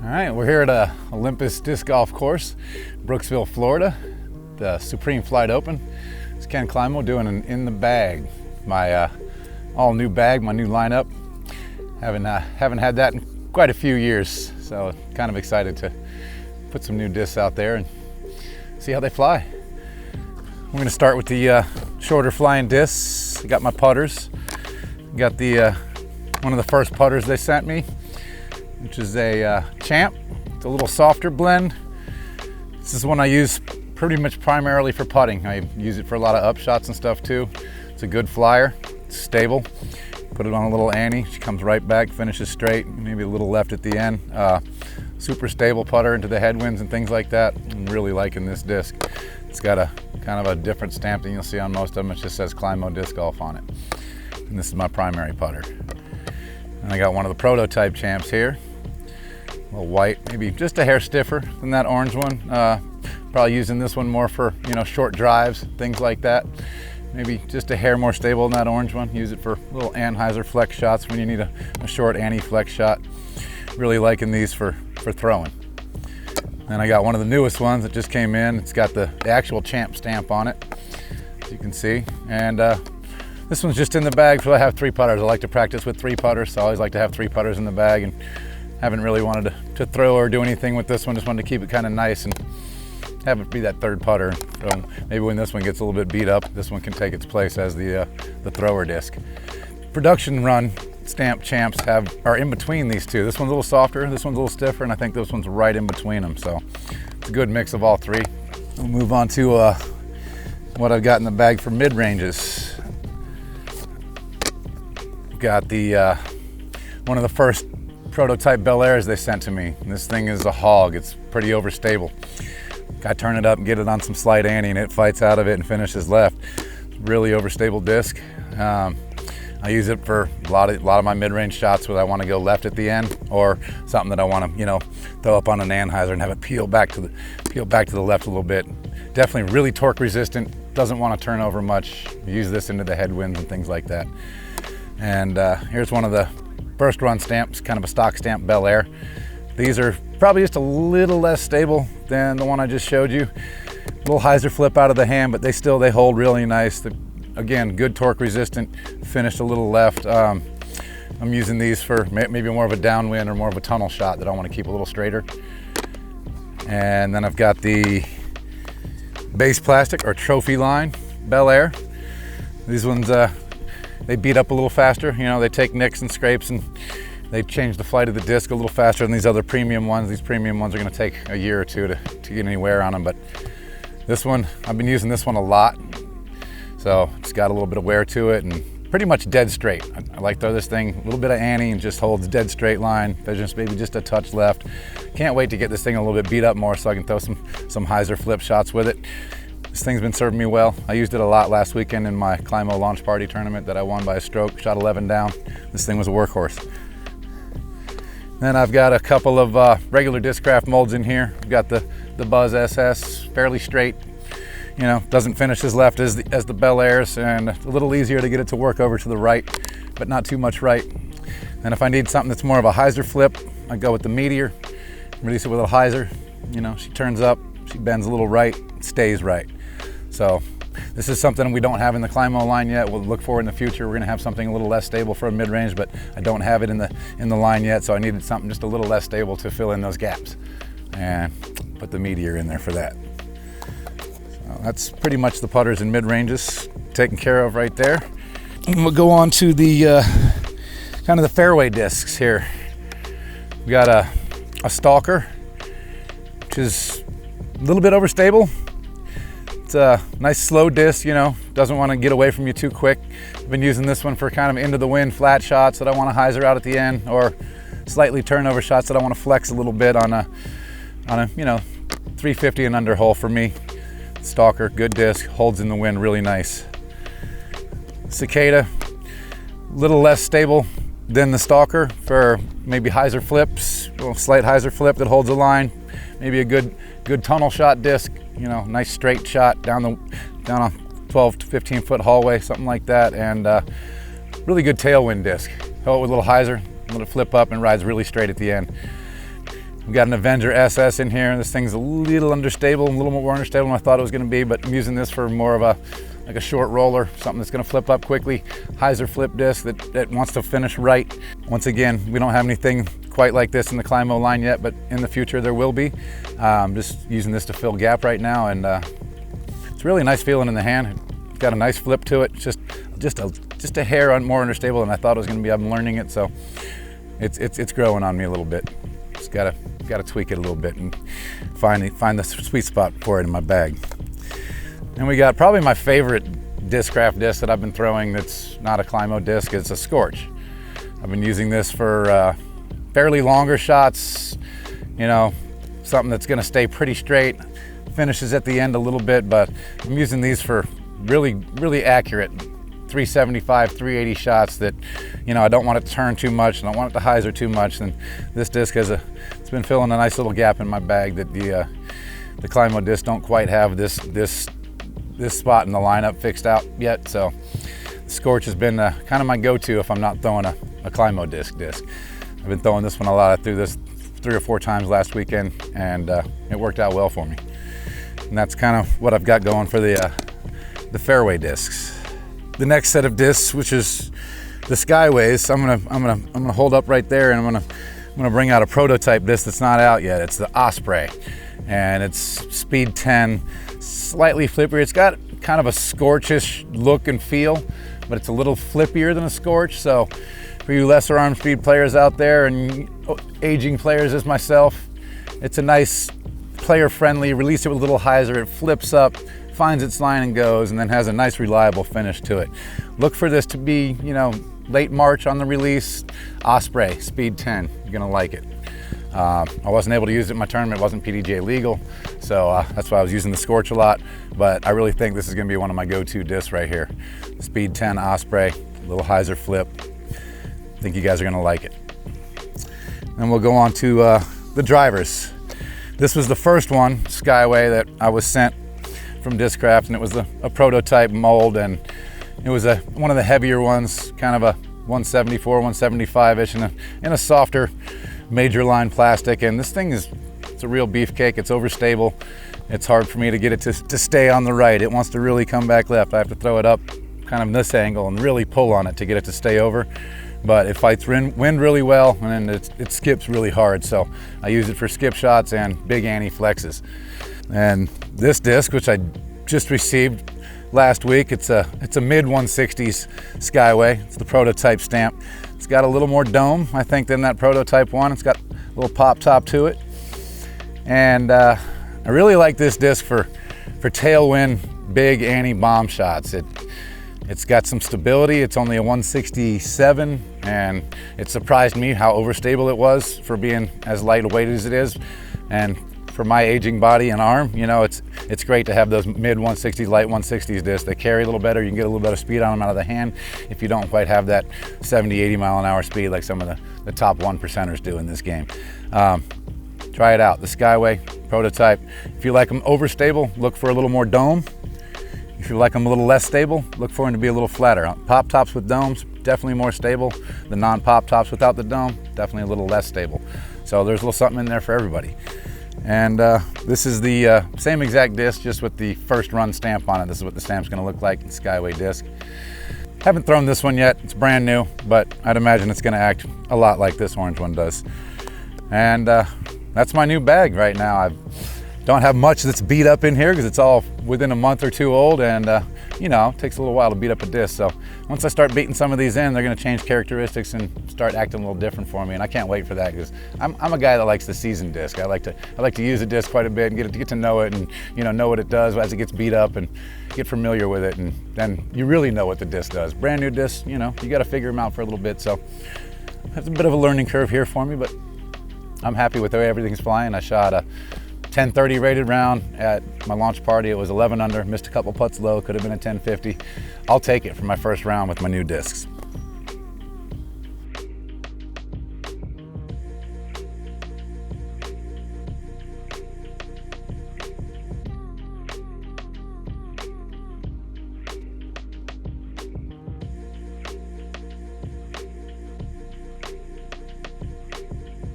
All right, we're here at Olympus Disc Golf Course, Brooksville, Florida, the Supreme Flight Open. It's Ken Climo doing an in the bag, my all new bag, my new lineup. Haven't had that in quite a few years, so kind of excited to put some new discs out there and see how they fly. We're going to start with the shorter flying discs. I got my putters. Got the one of the first putters they sent me, which is a Champ. It's a little softer blend. This is one I use pretty much primarily for putting. I use it for a lot of up shots and stuff too. It's a good flyer, it's stable. Put it on a little Annie, she comes right back, finishes straight, maybe a little left at the end. Super stable putter into the headwinds and things like that. I'm really liking this disc. It's got a kind of a different stamp than you'll see on most of them. It just says Climo Disc Golf on it. And this is my primary putter. And I got one of the prototype Champs here. A little white, maybe just a hair stiffer than that orange one. Probably using this one more for, short drives, things like that. Maybe just a hair more stable than that orange one. Use it for little Anheuser flex shots when you need a short Annie flex shot. Really liking these for throwing. And I got one of the newest ones that just came in. It's got the actual Champ stamp on it, as you can see. And this one's just in the bag, so I have 3 putters. I like to practice with 3 putters, so I always like to have 3 putters in the bag, and haven't really wanted to throw or do anything with this one. Just wanted to keep it kind of nice and have it be that 3rd putter. So maybe when this one gets a little bit beat up, this one can take its place as the thrower disc. Production run stamp Champs are in between these two. This one's a little softer, this one's a little stiffer, and I think this one's right in between them. So it's a good mix of all 3. We'll move on to what I've got in the bag for mid-ranges. Got the one of the first prototype Belleairs they sent to me. And this thing is a hog. It's pretty overstable. I turn it up and get it on some slight Annie, and it fights out of it and finishes left. Really overstable disc. I use it for a lot of my mid-range shots where I want to go left at the end, or something that I want to throw up on an Anheuser and have it peel back to the left a little bit. Definitely really torque resistant. Doesn't want to turn over much. Use this into the headwinds and things like that. And here's one of the first run stamps, kind of a stock stamp Belleair. These are probably just a little less stable than the one I just showed you. A little hyzer flip out of the hand, but they hold really nice. Again, good torque resistant, finished a little left. I'm using these for maybe more of a downwind or more of a tunnel shot that I want to keep a little straighter. And then I've got the base plastic or trophy line Belleair. These ones, they beat up a little faster. They take nicks and scrapes, and they change the flight of the disc a little faster than these other premium ones. These premium ones are going to take a year or two to get any wear on them, but this one, I've been using this one a lot. So it's got a little bit of wear to it and pretty much dead straight. I like to throw this thing a little bit of Annie and just holds dead straight line. There's maybe just a touch left. Can't wait to get this thing a little bit beat up more so I can throw some hyzer flip shots with it. This thing's been serving me well. I used it a lot last weekend in my Climo launch party tournament that I won by a stroke, shot 11 down. This thing was a workhorse. Then I've got a couple of regular Discraft molds in here. I've got the Buzzz SS, fairly straight. Doesn't finish as left as the Belleairs, and a little easier to get it to work over to the right, but not too much right. And if I need something that's more of a hyzer flip, I go with the Meteor, release it with a hyzer. She turns up, she bends a little right, stays right. So this is something we don't have in the Climo line yet. We'll look for in the future. We're going to have something a little less stable for a mid-range, but I don't have it in the line yet, so I needed something just a little less stable to fill in those gaps. And put the Meteor in there for that. So that's pretty much the putters and mid-ranges taken care of right there. And we'll go on to the kind of the fairway discs here. We got a Stalker, which is a little bit overstable. It's a nice slow disc, doesn't want to get away from you too quick. I've been using this one for kind of into the wind flat shots that I want to hyzer out at the end, or slightly turnover shots that I want to flex a little bit on a 350 and under hole for me. Stalker, good disc, holds in the wind really nice. Cicada, a little less stable than the Stalker for maybe hyzer flips, a little slight hyzer flip that holds a line, maybe a good tunnel shot disc. Nice straight shot down a 12 to 15 foot hallway, something like that, and really good tailwind disc. Hold it with a little hyzer, let it flip up and rides really straight at the end. We've got an Avenger SS in here. This thing's a little understable, a little more understable than I thought it was going to be, but I'm using this for more of a short roller, something that's going to flip up quickly. Hyzer flip disc that wants to finish right. Once again, we don't have anything quite like this in the Climo line yet, but in the future there will be. Just using this to fill gap right now, and it's really nice feeling in the hand. It's got a nice flip to it. Just a hair more understable than I thought it was going to be. I'm learning it, so it's growing on me a little bit. Just gotta tweak it a little bit and find the sweet spot for it in my bag. And we got probably my favorite Discraft disc that I've been throwing that's not a Climo disc. It's a Scorch. I've been using this for fairly longer shots, you know, something that's gonna stay pretty straight, finishes at the end a little bit, but I'm using these for really accurate 375, 380 shots that, you know, I don't want it to turn too much, and I don't want it to hyzer too much. And this disc it's been filling a nice little gap in my bag that the Climo discs don't quite have this spot in the lineup fixed out yet. So the Scorch has been kind of my go-to if I'm not throwing a Climo disc. I've been throwing this one a lot. I threw this 3 or 4 times last weekend, and it worked out well for me. And that's kind of what I've got going for the Fairway discs. The next set of discs, which is the Skyways, I'm gonna hold up right there, and I'm gonna bring out a prototype disc that's not out yet. It's the Osprey, and it's speed 10, slightly flippier. It's got kind of a Scorchish look and feel, but it's a little flippier than a Scorch. So for you lesser arm speed players out there and aging players as myself, it's a nice player-friendly. Release it with a little hyzer, it flips up, finds its line and goes, and then has a nice reliable finish to it. Look for this to be, you know, late March on the release. Osprey, speed 10, you're gonna like it. I wasn't able to use it in my tournament, it wasn't PDGA legal, so that's why I was using the Scorch a lot, but I really think this is gonna be one of my go-to discs right here. Speed 10 Osprey, little hyzer flip. I think you guys are gonna like it. Then we'll go on to the drivers. This was the first one, Skyway, that I was sent from Discraft, and it was a prototype mold, and it was one of the heavier ones, kind of a 174, 175-ish, in a softer major line plastic. And this thing it's a real beefcake. It's overstable. It's hard for me to get it to stay on the right. It wants to really come back left. I have to throw it up kind of this angle and really pull on it to get it to stay over. But it fights wind really well, and then it skips really hard. So I use it for skip shots and big anti-flexes. And this disc, which I just received last week, it's a mid 160s Skyway. It's the prototype stamp. It's got a little more dome, I think, than that prototype one. It's got a little pop top to it. And I really like this disc for tailwind, big anti-bomb shots. It's got some stability. It's only a 167, and it surprised me how overstable it was for being as lightweight as it is. And for my aging body and arm, you know, it's great to have those mid 160s, light 160s discs. They carry a little better. You can get a little better speed on them out of the hand if you don't quite have that 70, 80 mile an hour speed like some of the top 1%ers do in this game. Try it out, the Skyway prototype. If you like them overstable, look for a little more dome. If you like them a little less stable, look for them to be a little flatter. Pop tops with domes, definitely more stable. The non-pop tops without the dome, definitely a little less stable. So there's a little something in there for everybody. And this is the same exact disc, just with the first run stamp on it. This is what the stamp's gonna look like, the Skyway disc. Haven't thrown this one yet, it's brand new, but I'd imagine it's gonna act a lot like this orange one does. And that's my new bag right now. I don't have much that's beat up in here because it's all within a month or two old, and you know, it takes a little while to beat up a disc. So once I start beating some of these in, they're gonna change characteristics and start acting a little different for me, and I can't wait for that, because I'm a guy that likes the seasoned disc. I like to use a disc quite a bit and get to know it, and you know what it does as it gets beat up, and get familiar with it, and then you really know what the disc does. Brand new disc, you know, you got to figure them out for a little bit. So it's a bit of a learning curve here for me, but I'm happy with the way everything's flying. I shot a 1030 rated round at my launch party. It was 11 under, missed a couple putts low, could have been a 1050. I'll take it for my first round with my new discs.